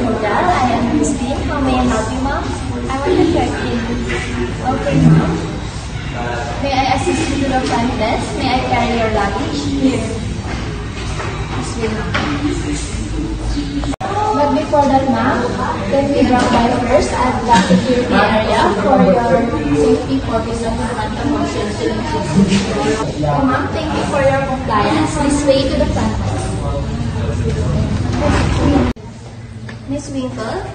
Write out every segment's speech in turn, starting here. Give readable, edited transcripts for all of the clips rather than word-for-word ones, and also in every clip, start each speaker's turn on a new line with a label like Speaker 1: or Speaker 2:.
Speaker 1: Hotel. I am Christine. How may I help you, ma'am? I want to check in. Okay, ma'am. May I assist you to the front desk? May I carry your luggage? Here. This way, ma'am. But before that, ma'am, let me drop by first at the security area for your safety purpose of the front of our system. So, ma'am, thank you for your compliance. This way to the front desk. Miss Winkle,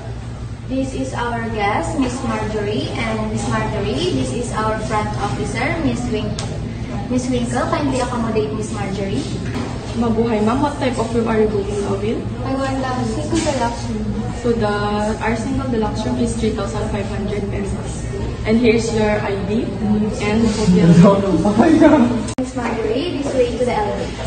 Speaker 1: this is our guest, Miss Marjorie, and Miss Marjorie, this is our front officer, Miss Winkle. Miss Winkle, kindly accommodate Miss Marjorie.
Speaker 2: Mabuhay, ma'am. What type of room are you booking, Will?
Speaker 1: I want the single deluxe room.
Speaker 2: So our single deluxe room is 3,500 pesos. And here's your ID and hotel.
Speaker 1: Miss Marjorie, this way to the elevator.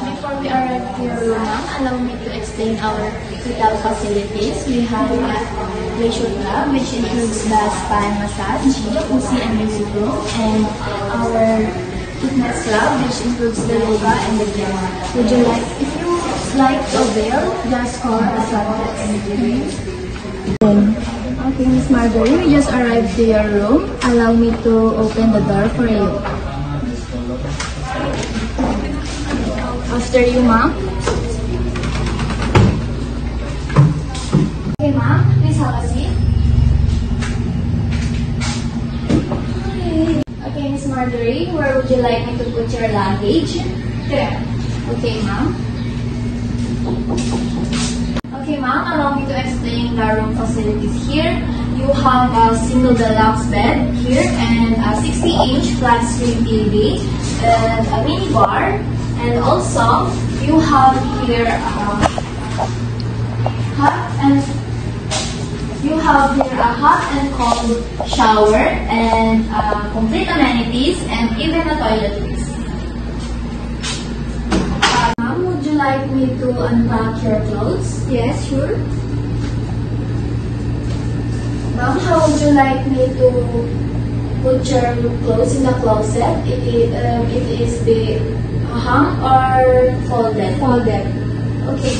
Speaker 1: Before we arrive to your room, ma'am, allow me to explain our hotel facilities. We have a leisure club, which includes the spa and massage, jacuzzi and music room, and our fitness club, which includes the yoga and the gym. Would you like, if you like to avail, just call the front desk. Okay, Miss Marjorie, we just arrived to your room. Allow me to open the door for you. After you, ma'am. Okay, ma'am, please have a seat. Okay, Miss Marjorie, where would you like me to put your luggage? There. Okay, ma'am. Okay, ma'am, allow me to explain the room facilities here. You have a single deluxe bed here and a 60-inch flat screen TV and a mini bar. And also, you have here a hot and cold shower and complete amenities and even a toiletries. Ma'am, would you like me to unpack your clothes? Yes, sure. Ma'am, how would you like me to put your clothes in the closet? It is the hung or folded? Folded. Okay.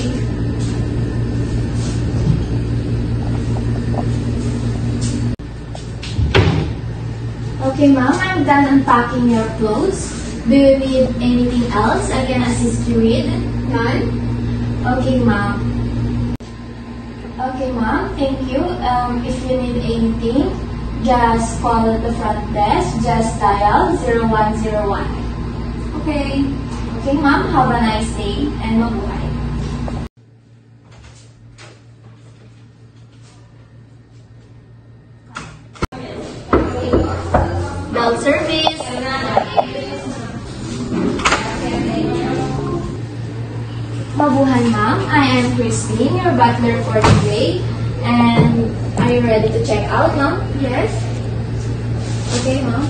Speaker 1: Okay, ma'am, I'm done unpacking your clothes. Do you need anything else I can assist you with? None? Okay, ma'am. Okay, ma'am, thank you. If you need anything, just call the front desk. Just dial 0101. Okay. Okay, ma'am, have a nice day and mabuhay. Bell service. Mabuhay, ma'am. I am Christine, your butler for today. And are you ready to check out, ma'am? Yes. Okay, ma'am.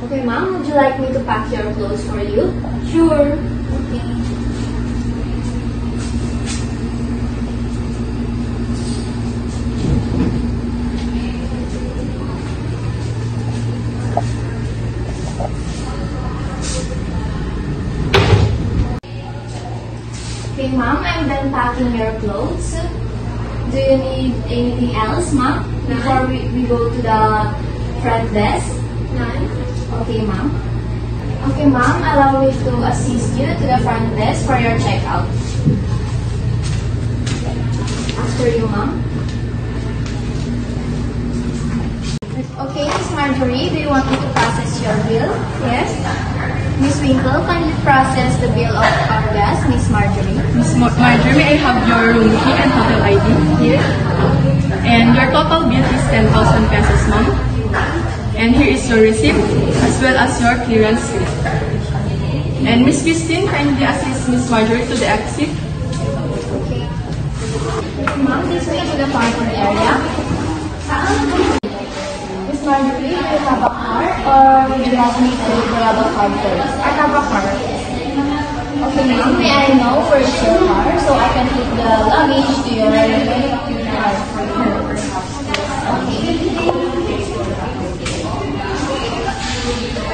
Speaker 1: Okay, ma'am, would you like me to pack your clothes for you? Sure. Okay. Okay, ma'am, I'm done packing your clothes. Do you need anything else, ma'am? Before we go to the front desk? None. Okay, ma'am. Okay, ma'am, allow me to assist you to the front desk for your checkout. After you, ma'am. Okay, Miss Marjorie, do you want me to process your bill? Yes. Miss Winkle, kindly process the bill of our guest, Miss Marjorie.
Speaker 2: Miss Marjorie, may I have your room key and hotel ID?
Speaker 1: Here.
Speaker 2: And your total bill is 10,000 pesos, ma'am. And here is your receipt, as well as your clearance slip. And Miss Christine, kindly assist Miss Marjorie to the exit.
Speaker 1: Okay. Ma'am, this way to the parking area. Miss Marjorie, do you have a car or would you like me to grab a card first? I have a car. Okay, ma'am, may I know where is your car so I can put the luggage to your car? Okay.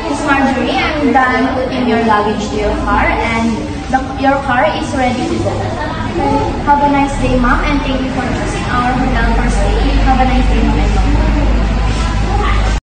Speaker 1: Miss Marjorie, I'm done putting your luggage to your car and your car is ready to go. Have a nice day, ma'am, and thank you for choosing our hotel for stay. Have a nice day.